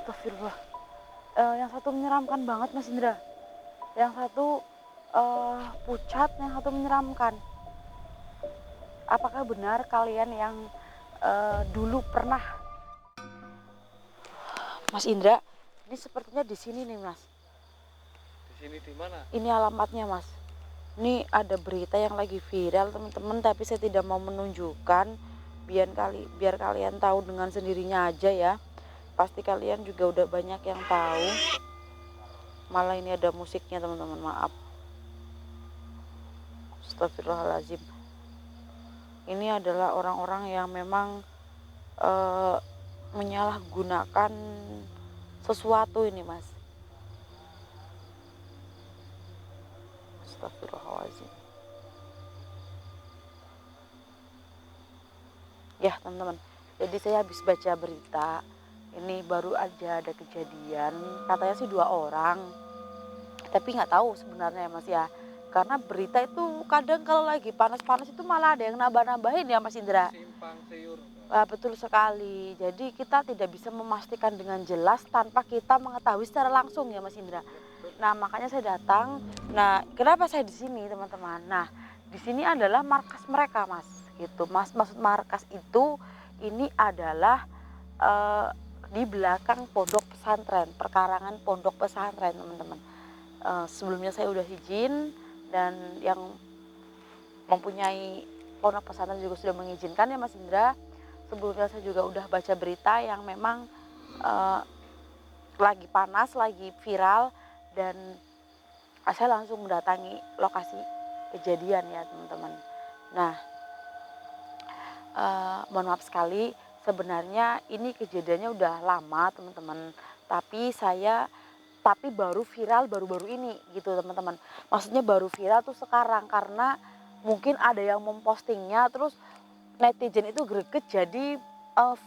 Astagfirullah. Yang satu menyeramkan banget Mas Indra. Yang satu pucat, yang satu menyeramkan. Apakah benar kalian yang dulu pernah Mas Indra? Ini sepertinya di sini nih Mas. Di sini di mana? Ini alamatnya Mas. Ini ada berita yang lagi viral teman-teman, tapi saya tidak mau menunjukkan biar kalian tahu dengan sendirinya aja ya. Pasti kalian juga udah banyak yang tahu. Malah ini ada musiknya teman-teman, maaf. Astagfirullahaladzim. Ini adalah orang-orang yang memang menyalahgunakan sesuatu ini Mas. Astagfirullahaladzim. Ya teman-teman, jadi saya habis baca berita. Ini baru aja ada kejadian, katanya sih 2 orang, tapi nggak tahu sebenarnya Mas ya. Karena berita itu kadang kalau lagi panas-panas itu malah ada yang nambah-nambahin ya Mas Indra. Simpang siur. Betul sekali. Jadi kita tidak bisa memastikan dengan jelas tanpa kita mengetahui secara langsung ya Mas Indra. Nah makanya saya datang. Nah kenapa saya di sini teman-teman? Nah di sini adalah markas mereka Mas. Gitu Mas. Maksud markas itu ini adalah di belakang pondok pesantren, perkarangan pondok pesantren teman-teman. Sebelumnya saya udah izin dan yang mempunyai pondok pesantren juga sudah mengizinkan ya Mas Indra. Sebelumnya saya juga udah baca berita yang memang lagi panas, lagi viral, dan saya langsung mendatangi lokasi kejadian ya teman-teman. Nah mohon maaf sekali, sebenarnya ini kejadiannya udah lama teman-teman, tapi baru viral baru-baru ini gitu teman-teman. Maksudnya baru viral tuh sekarang karena mungkin ada yang mempostingnya terus netizen itu greget jadi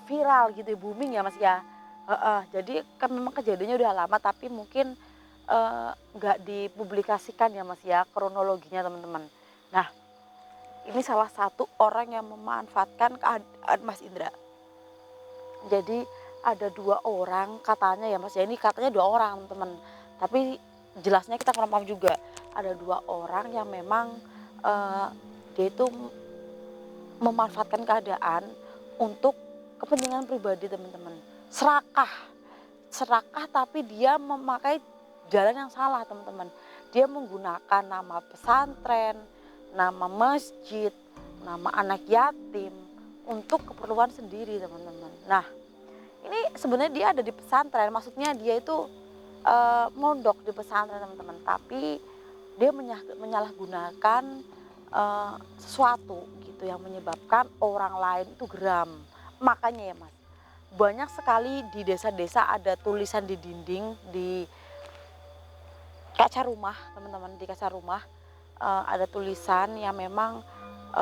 viral gitu, booming ya Mas ya. Jadi kan memang kejadiannya udah lama tapi mungkin nggak dipublikasikan ya Mas ya kronologinya teman-teman. Nah ini salah satu orang yang memanfaatkan keadaan Mas Indra. Jadi ada 2 orang katanya ya Mas ya, ini katanya 2 orang teman-teman. Tapi jelasnya kita kurang paham juga. Ada 2 orang yang memang dia itu memanfaatkan keadaan untuk kepentingan pribadi teman-teman. Serakah tapi dia memakai jalan yang salah teman-teman. Dia menggunakan nama pesantren, nama masjid, nama anak yatim untuk keperluan sendiri teman-teman. Nah ini sebenarnya dia ada di pesantren, maksudnya dia itu mondok di pesantren teman-teman, tapi dia menyalahgunakan sesuatu gitu yang menyebabkan orang lain itu geram. Makanya ya Mas, banyak sekali di desa-desa ada tulisan di dinding, di kaca rumah teman-teman, di kaca rumah ada tulisan yang memang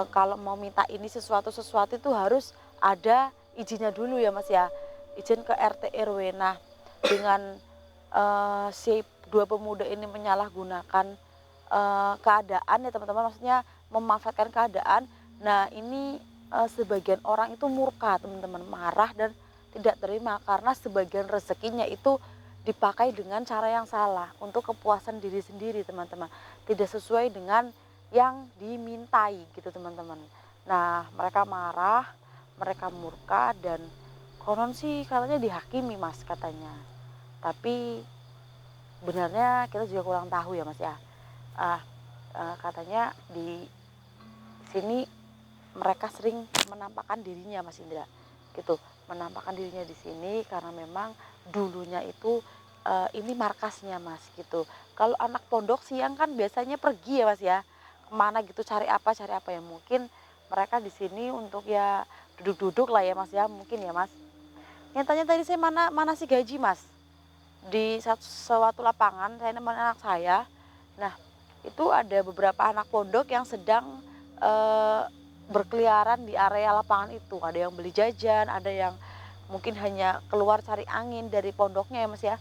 kalau mau minta ini sesuatu itu harus ada izinnya dulu ya Mas ya, izin ke RT RW. Nah dengan si 2 pemuda ini menyalahgunakan keadaan ya teman-teman, maksudnya memanfaatkan keadaan. Nah ini sebagian orang itu murka teman-teman, marah dan tidak terima karena sebagian rezekinya itu dipakai dengan cara yang salah untuk kepuasan diri sendiri teman-teman, tidak sesuai dengan yang dimintai gitu teman-teman. Nah mereka marah, mereka murka, dan konon sih katanya dihakimi Mas katanya, tapi benarnya kita juga kurang tahu ya Mas ya. Katanya di sini mereka sering menampakkan dirinya Mas Indra gitu, menampakkan dirinya di sini karena memang dulunya itu ini markasnya Mas gitu. Kalau anak pondok siang kan biasanya pergi ya Mas ya, kemana gitu cari apa ya, mungkin mereka di sini untuk ya duduk-duduk lah ya Mas ya, mungkin ya Mas. Yang tanya tadi saya mana si gaji Mas, di suatu lapangan saya nemenin anak saya. Nah itu ada beberapa anak pondok yang sedang berkeliaran di area lapangan itu. Ada yang beli jajan, ada yang mungkin hanya keluar cari angin dari pondoknya ya Mas ya.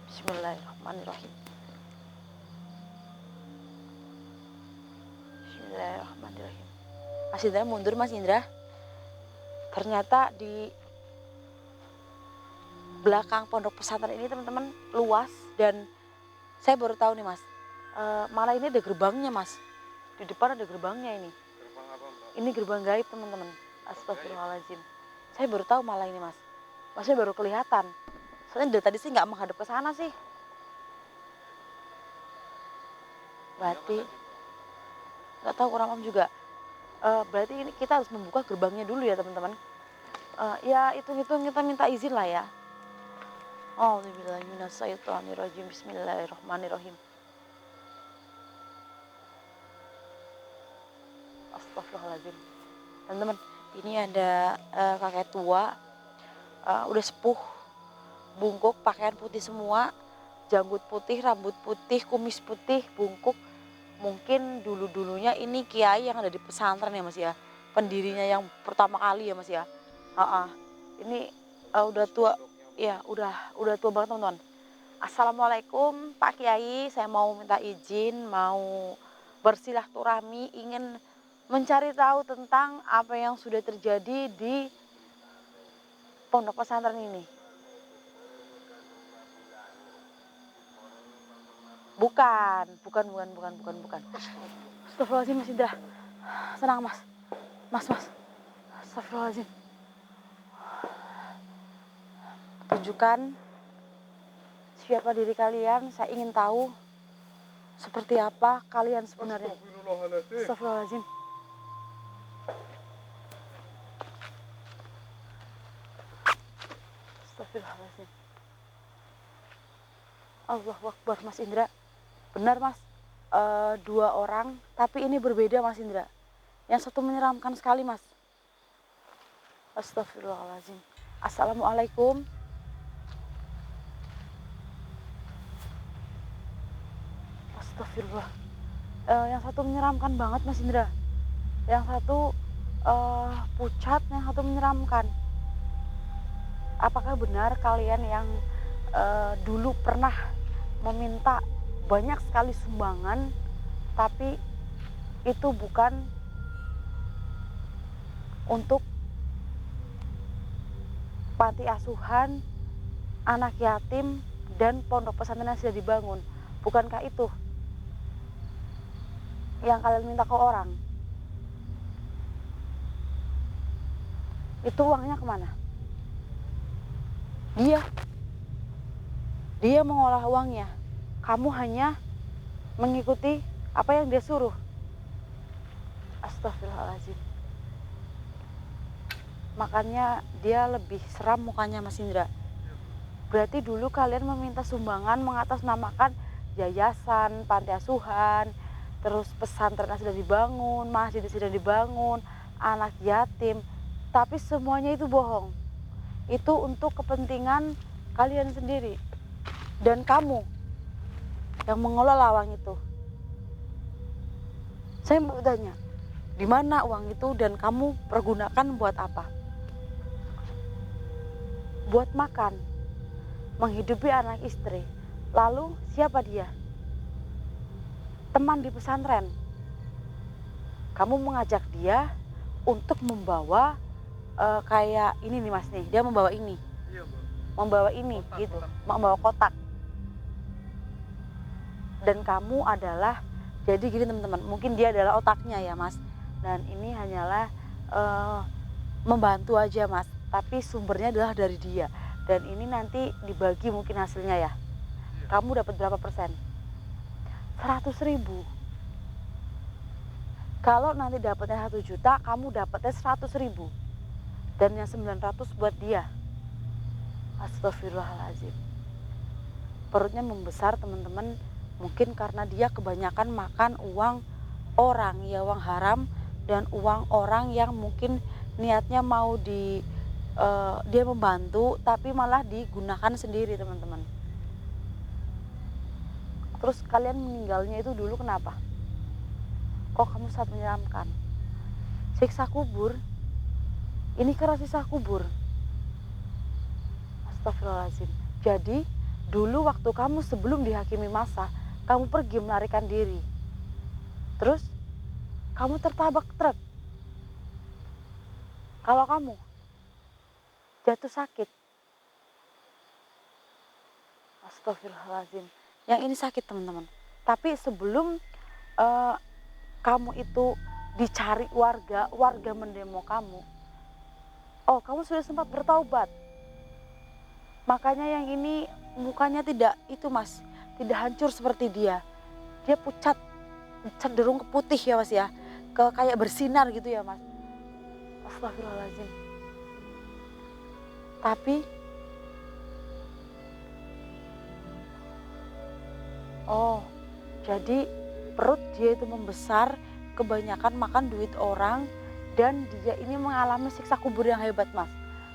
Bismillahirrahmanirrahim. Bismillahirrahmanirrahim. Mas Indra mundur Mas Indra. Ternyata di belakang pondok pesantren ini teman-teman luas, dan saya baru tahu nih Mas, malah ini ada gerbangnya Mas. Di depan ada gerbangnya ini. Gerbang apa, Mbak? Ini gerbang gaib teman-teman. Astagfirullahaladzim. Saya baru tahu malah ini Mas. Masnya baru kelihatan. Soalnya dari tadi sih nggak menghadap ke sana sih. Berarti nggak tahu kurang paham juga. Berarti ini kita harus membuka gerbangnya dulu ya teman-teman. Ya hitung-hitung kita minta izin lah ya. A'udzubillahiminasyaitonirrajim. Bismillahirrahmanirrahim. Astagfirullahaladzim. Teman-teman, ini ada kakek tua, udah sepuh, bungkuk, pakaian putih semua, janggut putih, rambut putih, kumis putih, bungkuk. Mungkin dulu-dulunya ini kiai yang ada di pesantren ya Mas ya, pendirinya yang pertama kali ya Mas ya. Ini udah tua, ya udah tua banget teman-teman. Assalamualaikum Pak Kiai, saya mau minta izin, mau bersilaturahmi, ingin mencari tahu tentang apa yang sudah terjadi di pondok pesantren ini. Bukan. Astagfirullahaladzim Mas Indra. Senang Mas. Mas. Astagfirullahaladzim. Tunjukkan siapa diri kalian, saya ingin tahu seperti apa kalian sebenarnya. Astagfirullahaladzim. Astagfirullahaladzim. Allahu Akbar Mas Indra. Benar Mas, 2 orang, tapi ini berbeda Mas Indra. Yang satu menyeramkan sekali Mas. Astagfirullahaladzim. Assalamualaikum. Astagfirullah. Yang satu menyeramkan banget Mas Indra. Yang satu pucat, yang satu menyeramkan. Apakah benar kalian yang dulu pernah meminta banyak sekali sumbangan, tapi itu bukan untuk panti asuhan, anak yatim, dan pondok pesantren yang sudah dibangun? Bukankah itu yang kalian minta ke orang? Itu uangnya kemana? Dia mengolah uangnya. Kamu hanya mengikuti apa yang dia suruh. Astagfirullahaladzim. Makanya dia lebih seram mukanya Mas Indra. Berarti dulu kalian meminta sumbangan mengatasnamakan yayasan, panti asuhan, terus pesantren yang sudah dibangun, masjid yang sudah dibangun, anak yatim. Tapi semuanya itu bohong. Itu untuk kepentingan kalian sendiri. Dan kamu yang mengelola uang itu. Saya mau tanya, di mana uang itu dan kamu pergunakan buat apa? Buat makan, menghidupi anak istri. Lalu siapa dia? Teman di pesantren. Kamu mengajak dia untuk membawa kayak ini nih Mas nih, dia membawa ini. Iya, Mbak. Membawa ini Kotak, gitu, kotak. membawa kotak. Dan kamu adalah, jadi gini teman-teman, mungkin dia adalah otaknya ya Mas, dan ini hanyalah membantu aja Mas, tapi sumbernya adalah dari dia. Dan ini nanti dibagi mungkin hasilnya ya. Kamu dapat berapa persen? 100.000. Kalau nanti dapatnya 1 juta, kamu dapatnya 100.000. Dan yang 900 buat dia. Astagfirullahaladzim. Perutnya membesar teman-teman. Mungkin karena dia kebanyakan makan uang orang, ya uang haram, dan uang orang yang mungkin niatnya mau dia membantu, tapi malah digunakan sendiri teman-teman. Terus kalian meninggalnya itu dulu kenapa? Kok kamu sangat menyeramkan? Siksa kubur? Ini karena siksa kubur. Astagfirullahaladzim. Jadi dulu waktu kamu sebelum dihakimi masa, kamu pergi melarikan diri. Terus kamu tertabrak truk. Kalau kamu jatuh sakit, Astagfirullahaladzim. Yang ini sakit teman-teman. Tapi sebelum eh, kamu itu dicari warga, warga mendemo kamu. Oh, kamu sudah sempat bertaubat. Makanya yang ini mukanya tidak itu mas, tidak hancur seperti dia. Dia pucat, cenderung ke putih ya mas ya, ke kayak bersinar gitu ya mas. Astagfirullahaladzim. Tapi, oh jadi perut dia itu membesar, kebanyakan makan duit orang, dan dia ini mengalami siksa kubur yang hebat mas.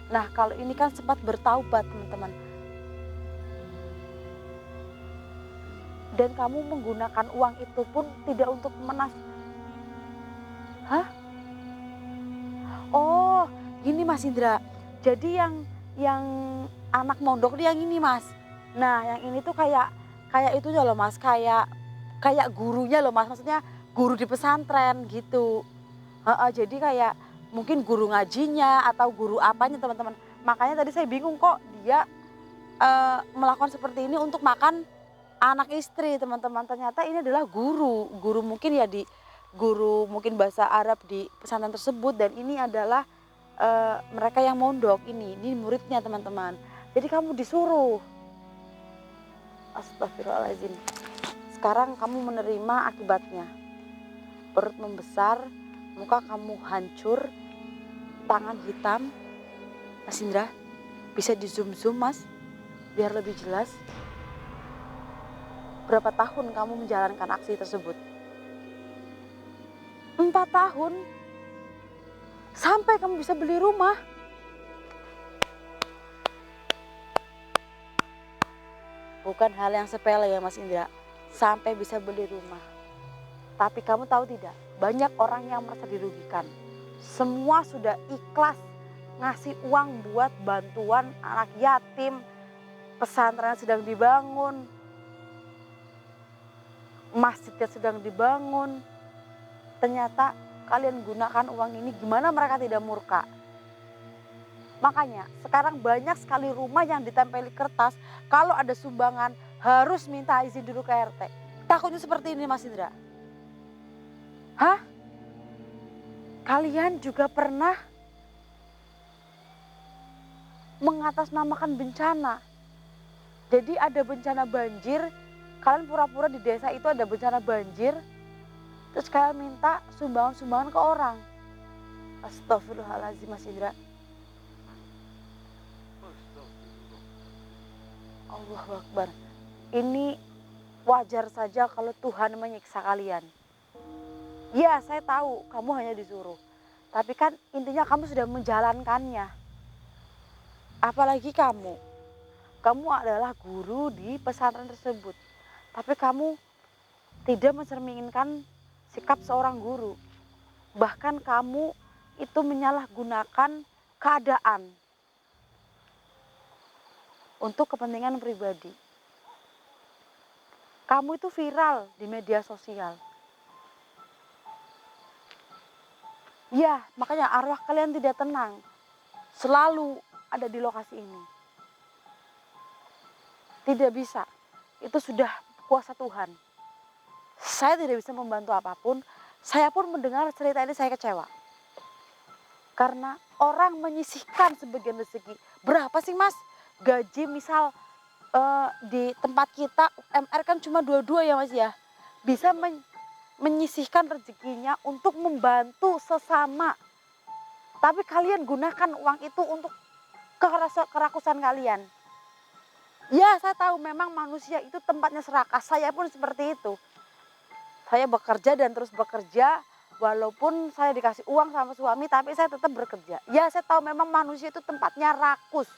Nah kalau ini kan sempat bertaubat teman-teman. Dan kamu menggunakan uang itu pun tidak untuk Hah? Oh gini Mas Indra. Jadi yang anak mondok dia yang ini Mas. Nah yang ini tuh kayak itu loh Mas, kayak gurunya loh Mas, maksudnya guru di pesantren gitu. Jadi kayak mungkin guru ngajinya atau guru apanya teman-teman. Makanya tadi saya bingung kok dia melakukan seperti ini untuk makan anak istri teman-teman. Ternyata ini adalah guru mungkin ya guru mungkin bahasa Arab di pesantren tersebut, dan ini adalah mereka yang mondok ini muridnya teman-teman. Jadi kamu disuruh, astagfirullahaladzim. Sekarang kamu menerima akibatnya. Perut membesar, muka kamu hancur, tangan hitam. Mas Indra, bisa di zoom mas, biar lebih jelas. Berapa tahun kamu menjalankan aksi tersebut? 4 tahun. Sampai kamu bisa beli rumah. Bukan hal yang sepele ya Mas Indra, sampai bisa beli rumah. Tapi kamu tahu tidak, banyak orang yang merasa dirugikan. Semua sudah ikhlas ngasih uang buat bantuan anak yatim, pesantren sedang dibangun, masjidnya sedang dibangun. Ternyata kalian gunakan uang ini, gimana mereka tidak murka? Makanya sekarang banyak sekali rumah yang ditempeli kertas, kalau ada sumbangan harus minta izin dulu ke RT. Takutnya seperti ini Mas Indra. Hah? Kalian juga pernah mengatasnamakan bencana. Jadi ada bencana banjir, kalian pura-pura di desa itu ada bencana banjir, terus kalian minta sumbangan-sumbangan ke orang. Astagfirullahaladzim Mas Indra. Allahu Akbar. Ini wajar saja kalau Tuhan menyiksa kalian. Ya saya tahu kamu hanya disuruh, tapi kan intinya kamu sudah menjalankannya. Apalagi kamu adalah guru di pesantren tersebut, tapi kamu tidak mencerminkan sikap seorang guru. Bahkan kamu itu menyalahgunakan keadaan untuk kepentingan pribadi. Kamu itu viral di media sosial. Ya, makanya arwah kalian tidak tenang. Selalu ada di lokasi ini. Tidak bisa. Itu sudah kuasa Tuhan. Saya tidak bisa membantu apapun. Saya pun mendengar cerita ini saya kecewa. Karena orang menyisihkan sebagian rezeki. Berapa sih Mas? Gaji misal di tempat kita UMR kan cuma 22 ya Mas ya. Bisa menyisihkan rezekinya untuk membantu sesama. Tapi kalian gunakan uang itu untuk kerakusan kalian. Ya saya tahu memang manusia itu tempatnya serakah. Saya pun seperti itu. Saya bekerja dan terus bekerja. Walaupun saya dikasih uang sama suami, tapi saya tetap bekerja. Ya saya tahu memang manusia itu tempatnya rakus.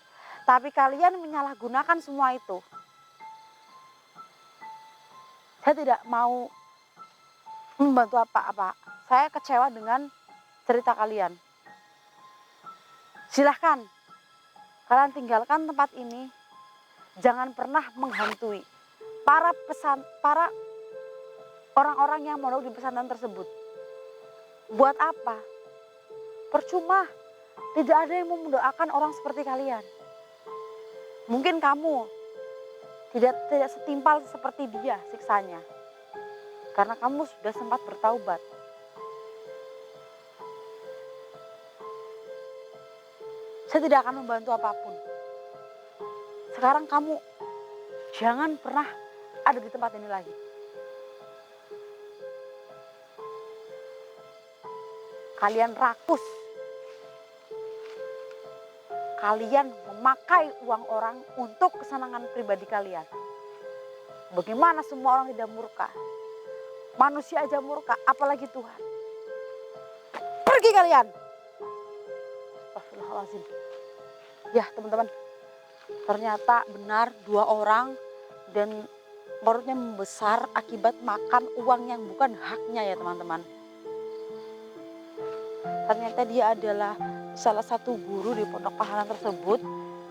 Tapi kalian menyalahgunakan semua itu. Saya tidak mau membantu apa-apa. Saya kecewa dengan cerita kalian. Silahkan kalian tinggalkan tempat ini. Jangan pernah menghantui para orang-orang yang mondok di pesantren tersebut. Buat apa? Percuma. Tidak ada yang mau mendoakan orang seperti kalian. Mungkin kamu tidak setimpal seperti dia siksanya. Karena kamu sudah sempat bertaubat. Saya tidak akan membantu apapun. Sekarang kamu jangan pernah ada di tempat ini lagi. Kalian rakus. Kalian memakai uang orang untuk kesenangan pribadi kalian. Bagaimana semua orang tidak murka? Manusia aja murka, apalagi Tuhan. Pergi kalian. Astagfirullahaladzim. Ya teman-teman, ternyata benar 2 orang dan perutnya membesar akibat makan uang yang bukan haknya ya teman-teman. Ternyata dia adalah salah satu guru di pondok pahalan tersebut.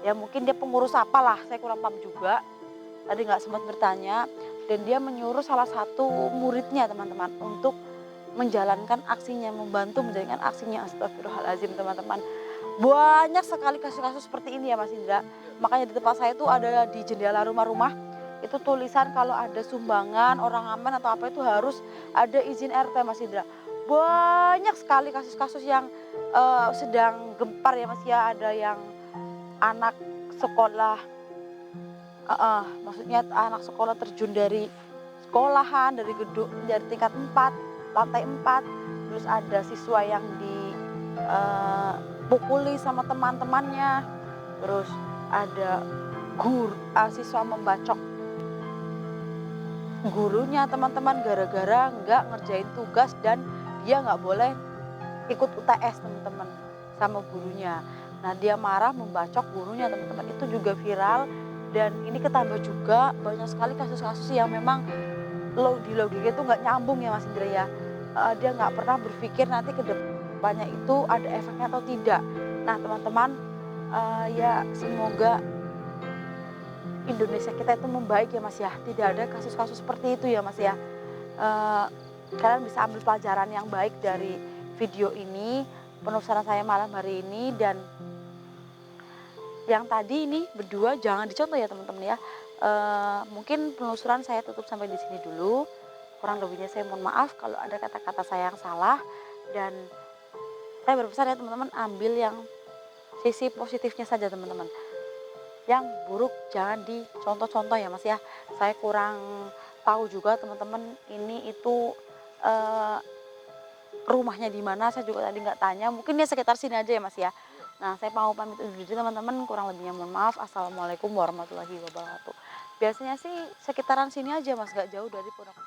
Ya mungkin dia pengurus apalah, saya kurang paham juga. Tadi nggak sempat bertanya. Dan dia menyuruh salah satu muridnya teman-teman untuk menjalankan aksinya, membantu menjalankan aksinya. Astagfirullahaladzim teman-teman. Banyak sekali kasus-kasus seperti ini ya Mas Indra. Makanya di tempat saya itu ada di jendela rumah-rumah. Itu tulisan kalau ada sumbangan, orang aman atau apa itu harus ada izin RT Mas Indra. Banyak sekali kasus-kasus yang sedang gempar ya Mas ya. Ada yang anak sekolah, maksudnya anak sekolah terjun dari sekolahan, dari gedung, dari tingkat 4, lantai 4. Terus ada siswa yang dipukuli sama teman-temannya. Terus ada siswa membacok gurunya teman-teman gara-gara nggak ngerjain tugas dan dia nggak boleh ikut UTS teman-teman sama gurunya. Nah dia marah membacok gurunya teman-teman, itu juga viral. Dan ini ketambah juga banyak sekali kasus-kasus yang memang di logika itu nggak nyambung ya Mas Indra ya. Dia nggak pernah berpikir nanti ke depannya itu ada efeknya atau tidak. Nah teman-teman, ya semoga Indonesia kita itu membaik ya Mas ya. Tidak ada kasus-kasus seperti itu ya Mas ya. Kalian bisa ambil pelajaran yang baik dari video ini, penulisan saya malam hari ini. Dan yang tadi ini berdua jangan dicontoh ya teman-teman ya. Mungkin penelusuran saya tutup sampai di sini dulu. Kurang lebihnya saya mohon maaf kalau ada kata-kata saya yang salah. Dan saya berpesan ya teman-teman, ambil yang sisi positifnya saja teman-teman. Yang buruk jangan dicontoh-contoh ya Mas ya. Saya kurang tahu juga teman-teman ini itu rumahnya di mana, saya juga tadi nggak tanya. Mungkin dia sekitar sini aja ya Mas ya. Nah saya mau pamit undur diri teman-teman, kurang lebihnya mohon maaf. Assalamualaikum warahmatullahi wabarakatuh. Biasanya sih sekitaran sini aja Mas, nggak jauh dari Pondok